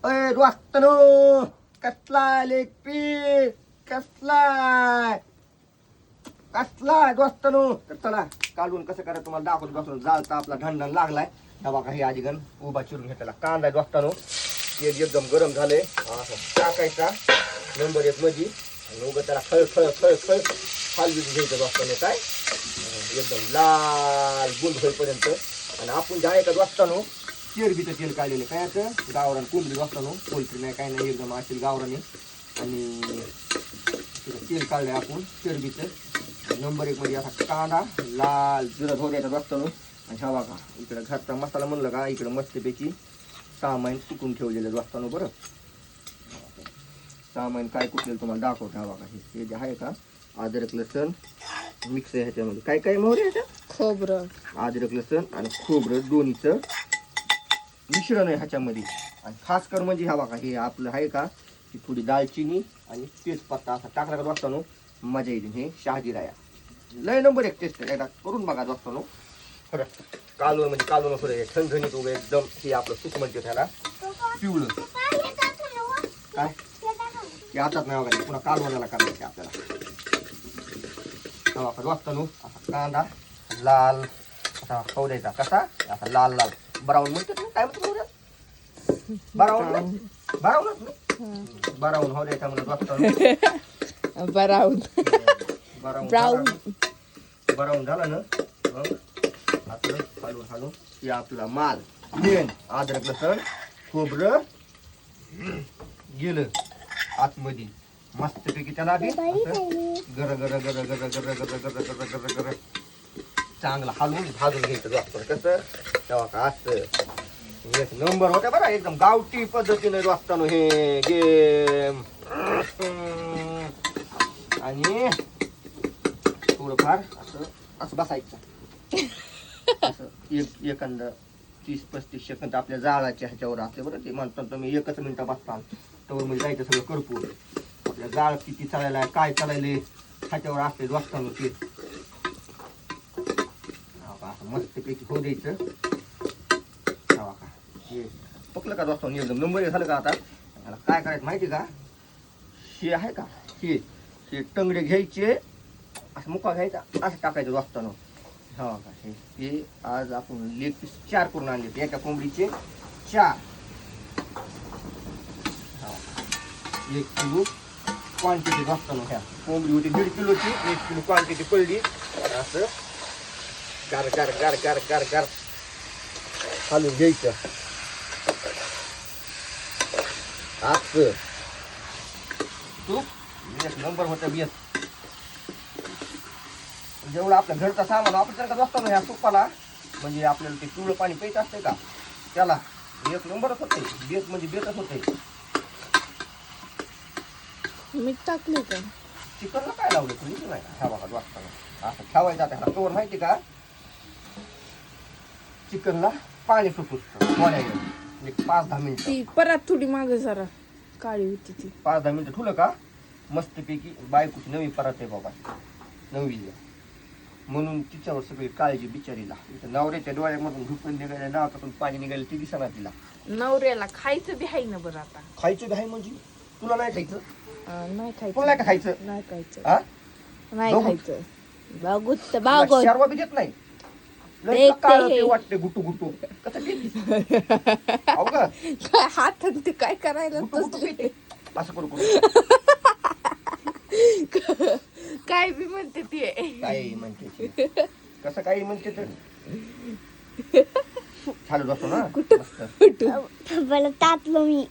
अय दोस्तानो, कसला leg piece, कसला दोस्तानो. तर चला काढून कसं करा तुम्हाला दाखवत बसून. जाळचा आपला ढणढण लागलाय. हा बघा हे आजीगण उभा चिरून घेतलेला कांदा दोस्तानो. तेल एकदम गरम झालंय. असं टाकायचा नंबर 1 मध्ये आणि उभं त्याला खळ खळ खळ खळ खालवी घ्यायचं दोस्तानो. काय एकदम लाल गुंड होईपर्यंत. आणि आपण जे आहे का दोस्तानो चरबीचं तेल काढलेलं काय असं गावरान कोंबडी दोस्तानो. पोल्ट्री नाही काय नाही एकदम असेल गावराने. आणि तेल काढलंय आपण चरबीचं. नंबर 1 मध्ये असा कांदा लाल जिरं धोऱ्याचा दोस्तानो. आणि हा बघा इकडं घरचा मसाला म्हणलं का इकडं मस्तपैकी सामान सुकून ठेवलेलं दोस्तानो. बरं सामान काय कुठलेलं तुम्हाला दाखवतो. हा बघा हे जे आहे का अद्रक लसण मिक्स आहे ह्याच्यामध्ये. काय काय मोहरी ह्याच्यात खोबरं अद्रक लसण आणि खोबरं दोन्हीचं मिश्रण आहे ह्याच्यामध्ये. आणि खास कर म्हणजे हा बघा हे आपलं आहे का ही थोडी दालचिनी आणि तेजपत्ता असा टाकला का दोस्तानो मजा येईल. हे शहाजीराया लय नंबर 1 टेस्ट एकदा करून बघा दोस्तानो. खरं कालवण म्हणजे कालवण खरं ठणठणीत उभं एकदम. हे आपलं सुक म्हणते त्याला पिवळं काय ते हातात नाही वगैरे पुन्हा कालवणाला करायचे आपल्याला. दोस्तानो असा कांदा लाल असा खाऊ द्यायचा. कसा असा लाल लाल ब्राऊन म्हणतात ना काय म्हणतात ब्राऊन ब्राऊन हो द्यायचा म्हणून दोस्तानो. ब्राऊन झाला ना मग आपलं हलवून हलवून हे आपला माल मेन अद्रक लसण खोबरं गेलं आतमध्ये मस्तपैकी. त्याला बी गर गर गर गर गर गर गर गर गर गर गर चांगलं हलवून भाजून घ्यायचं दोस्तानो. कसं तेव्हा का असं एक नंबर होता बरं एकदम गावठी पद्धतीने दोस्तानो हे गेम. आणि थोडंफार असं असं बसायचं असं एखादं 30-35 सेकंद आपल्या जाळाच्या ह्याच्यावर असले बरं. ते म्हणतात तुम्ही 1 मिनिट बसता तर म्हणजे जायचं सगळं करपूर. आपल्या जाळ किती चालायला काय चालायले ह्याच्यावर असते दोस्तानो. ते असं मस्तपैकी होऊ द्यायचं. हे पकलं का दोस्तानो एकदम नंबर 1 झालं का. आता त्याला काय करायचं माहिती का हे आहे का हे टंगडे घ्यायचे असं मुका घ्यायचा असं टाकायचं दोस्तानो. हा का हे आज आपण लेग पीस 4 करून आणले. एका कोंबडीचे 4. 1 किलो क्वांटिटी दोस्तानो. ह्या कोंबडी होती 1.5 किलोची 1 किलो क्वांटिटी पडली. असं गार गार गार गार गार गार घालून घ्यायचं असं. तूप 1 नंबर होतं बेस. जेवढं आपल्या घरचा सामान आपण जर का दोस्तानो ह्या तुपाला म्हणजे आपल्याला ते पिवळं पाणी प्यायचं असते का त्याला 1 नंबरच होते. बेस म्हणजे बेसच होते. मीठ टाकले का चिकनला काय लावलं तुम्ही नाही का. हा बघा दोस्तानो असं ठेवायचं. आता ह्याला कवर माहिती का चिकनला पाणी सुटू थोड्या वेळ 5-10 मिनिटं. ती परत थोडी मागे जरा काळी होती ती. 5-10 मिनिटं ठेवलं का मस्तपैकी. बायकोची नवी परत आहे बाबा नवी म्हणून तिच्यावर सगळी काळजी बिचारीला. नवऱ्याच्या डोळ्यामधून झुकून निघायला नाकातून पाणी निघायला ती दिसणार तिला. नवऱ्याला खायचं बी आहे ना बरं. आता खायचं आहे म्हणजे तुला नाही खायचं. नाही खायचं. तुला नाही का खायचं. नाही खायचं. हा नाही खायचं. बागुत शर्वा बी देत नाही. लय काळं ते वाटते गुटू गुटू कसं पिते अहो का काय हात ते काय करायला गुटू गुटू पिते असं करू करू. काय बी म्हणते ती काही म्हणते कसं काही म्हणते तर चालू असतो ना. मला तातलो मी